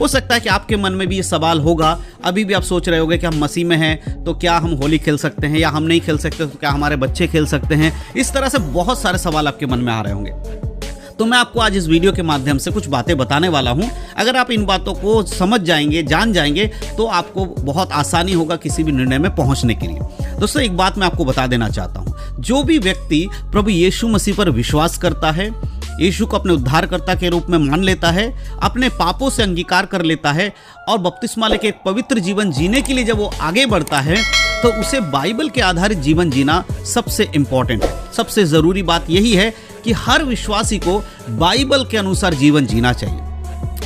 हो सकता है कि आपके मन में भी ये सवाल होगा, अभी भी आप सोच रहे होंगे कि हम मसीह में हैं तो क्या हम होली खेल सकते हैं, या हम नहीं खेल सकते तो क्या हमारे बच्चे खेल सकते हैं। इस तरह से बहुत सारे सवाल आपके मन में आ रहे होंगे। तो मैं आपको आज इस वीडियो के माध्यम से कुछ बातें बताने वाला हूं। अगर आप इन बातों को समझ जाएंगे, जान जाएंगे, तो आपको बहुत आसानी होगा किसी भी निर्णय में पहुंचने के लिए। दोस्तों, एक बात मैं आपको बता देना चाहता हूं, जो भी व्यक्ति प्रभु यीशु मसीह पर विश्वास करता है, यीशु को अपने उद्धारकर्ता के रूप में मान लेता है, अपने पापों से अंगीकार कर लेता है और बपतिस्मा लेके एक पवित्र जीवन जीने के लिए जब वो आगे बढ़ता है, तो उसे बाइबल के आधारित जीवन जीना सबसे इंपॉर्टेंट है। सबसे जरूरी बात यही है कि हर विश्वासी को बाइबल के अनुसार जीवन जीना चाहिए।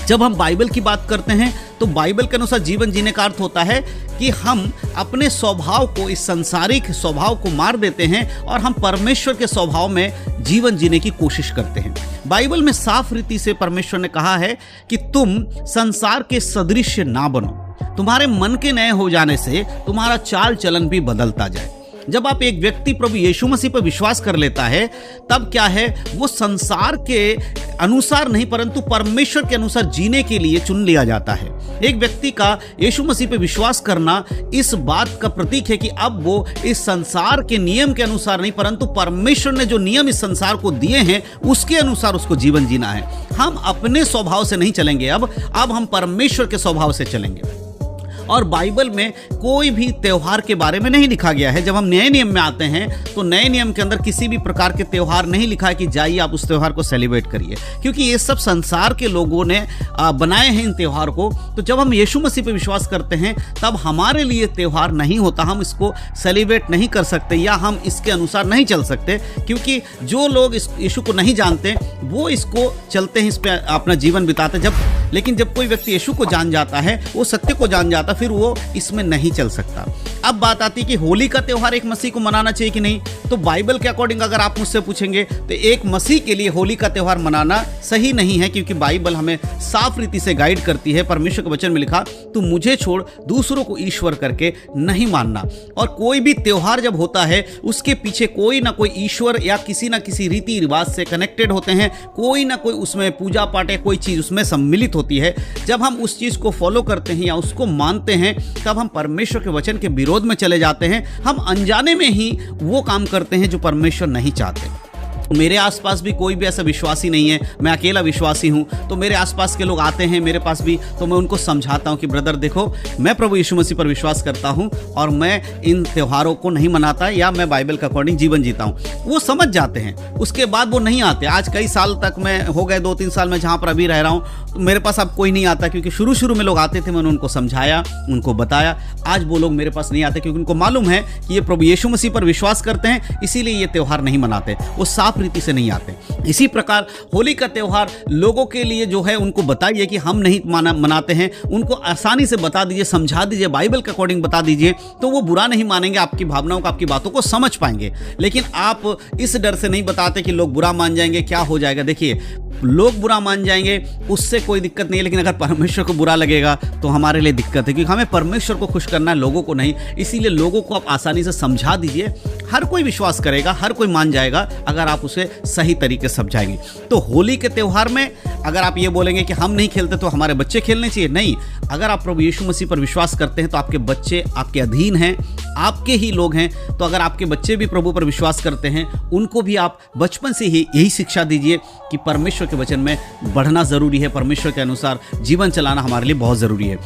जब हम बाइबल की बात करते हैं तो बाइबल के अनुसार जीवन जीने का अर्थ होता है कि हम अपने स्वभाव को, इस संसारिक स्वभाव को मार देते हैं और हम परमेश्वर के स्वभाव में जीवन जीने की कोशिश करते हैं। बाइबल में साफ रीति से परमेश्वर ने कहा है कि तुम संसार के सदृश ना बनो। तुम्हारे मन के नए हो जाने से तुम्हारा चाल चलन भी बदलता जाए। जब आप एक व्यक्ति प्रभु यीशु मसीह पर विश्वास कर लेता है, तब क्या है, वो संसार के अनुसार नहीं परंतु परमेश्वर के अनुसार जीने के लिए चुन लिया जाता है। एक व्यक्ति का यीशु मसीह पर विश्वास करना इस बात का प्रतीक है कि अब वो इस संसार के नियम के अनुसार नहीं परंतु परमेश्वर ने जो नियम इस संसार को दिए हैं उसके अनुसार उसको जीवन जीना है। हम अपने स्वभाव से नहीं चलेंगे, अब हम परमेश्वर के स्वभाव से चलेंगे। और बाइबल में कोई भी त्योहार के बारे में नहीं लिखा गया है। जब हम नए नियम में आते हैं तो नए नियम के अंदर किसी भी प्रकार के त्योहार नहीं लिखा है कि जाइए आप उस त्योहार को सेलिब्रेट करिए, क्योंकि ये सब संसार के लोगों ने बनाए हैं इन त्योहार को। तो जब हम यीशु मसीह पे विश्वास करते हैं तब हमारे लिए त्योहार नहीं होता, हम इसको सेलिब्रेट नहीं कर सकते या हम इसके अनुसार नहीं चल सकते, क्योंकि जो लोग इस यीशु को नहीं जानते वो इसको चलते हैं, इस पर अपना जीवन बिताते। लेकिन जब कोई व्यक्ति यीशु को जान जाता है, वो सत्य को जान जाता, फिर वो इसमें नहीं चल सकता। अब बात आती है कि होली का त्योहार एक मसीह को मनाना चाहिए कि नहीं। तो बाइबल के अकॉर्डिंग अगर आप मुझसे पूछेंगे तो एक मसीह के लिए होली का त्योहार मनाना सही नहीं है, क्योंकि बाइबल हमें साफ रीति से गाइड करती है। परमेश्वर के वचन में लिखा, तू मुझे छोड़ दूसरों को ईश्वर करके नहीं मानना। और कोई भी त्योहार जब होता है उसके पीछे कोई ना कोई ईश्वर या किसी ना किसी रीति रिवाज से कनेक्टेड होते हैं, कोई ना कोई उसमें पूजा पाठ या कोई चीज उसमें सम्मिलित होती है। जब हम उस चीज को फॉलो करते हैं या उसको मानते हैं, तब हम परमेश्वर के वचन के विरोध में चले जाते हैं। हम अनजाने में ही वो काम करते हैं जो परमेश्वर नहीं चाहते। मेरे आसपास भी कोई भी ऐसा विश्वासी नहीं है, मैं अकेला विश्वासी हूं। तो मेरे आसपास के लोग आते हैं मेरे पास भी, तो मैं उनको समझाता हूं कि ब्रदर देखो, मैं प्रभु यीशु मसीह पर विश्वास करता हूं और मैं इन त्योहारों को नहीं मनाता या मैं बाइबल के अकॉर्डिंग जीवन जीता हूं। वो समझ जाते हैं, उसके बाद वो नहीं आते। आज कई साल तक मैं हो गए 2-3 साल में जहां पर अभी रह रहा हूं, तो मेरे पास अब कोई नहीं आता, क्योंकि शुरू में लोग आते थे, मैंने उनको समझाया, उनको बताया। आज वो लोग मेरे पास नहीं आते, क्योंकि उनको मालूम है कि ये प्रभु यीशु मसीह पर विश्वास करते हैं, इसीलिए ये त्योहार नहीं मनाते, वो साफ रीति से नहीं आते। इसी प्रकार होली का त्योहार लोगों के लिए जो है उनको बताइए कि हम नहीं मनाते हैं, उनको आसानी से बता दीजिए, समझा दीजिए, बाइबल के अकॉर्डिंग बता दीजिए, तो वो बुरा नहीं मानेंगे, आपकी भावनाओं को, आपकी बातों को समझ पाएंगे। लेकिन आप इस डर से नहीं बताते कि लोग बुरा मान जाएंगे, क्या हो जाएगा। देखिए, लोग बुरा मान जाएंगे उससे कोई दिक्कत नहीं है, लेकिन अगर परमेश्वर को बुरा लगेगा तो हमारे लिए दिक्कत है, क्योंकि हमें परमेश्वर को खुश करना है, लोगों को नहीं। इसीलिए लोगों को आप आसानी से समझा दीजिए, हर कोई विश्वास करेगा, हर कोई मान जाएगा अगर आप उसे सही तरीके से समझाएंगे। तो होली के त्योहार में अगर आप ये बोलेंगे कि हम नहीं खेलते तो हमारे बच्चे खेलने चाहिए, नहीं। अगर आप प्रभु यीशु मसीह पर विश्वास करते हैं तो आपके बच्चे आपके अधीन हैं, आपके ही लोग हैं। तो अगर आपके बच्चे भी प्रभु पर विश्वास करते हैं, उनको भी आप बचपन से ही यही शिक्षा दीजिए कि परमेश्वर के वचन में बढ़ना जरूरी है, परमेश्वर के अनुसार जीवन चलाना हमारे लिए बहुत जरूरी है।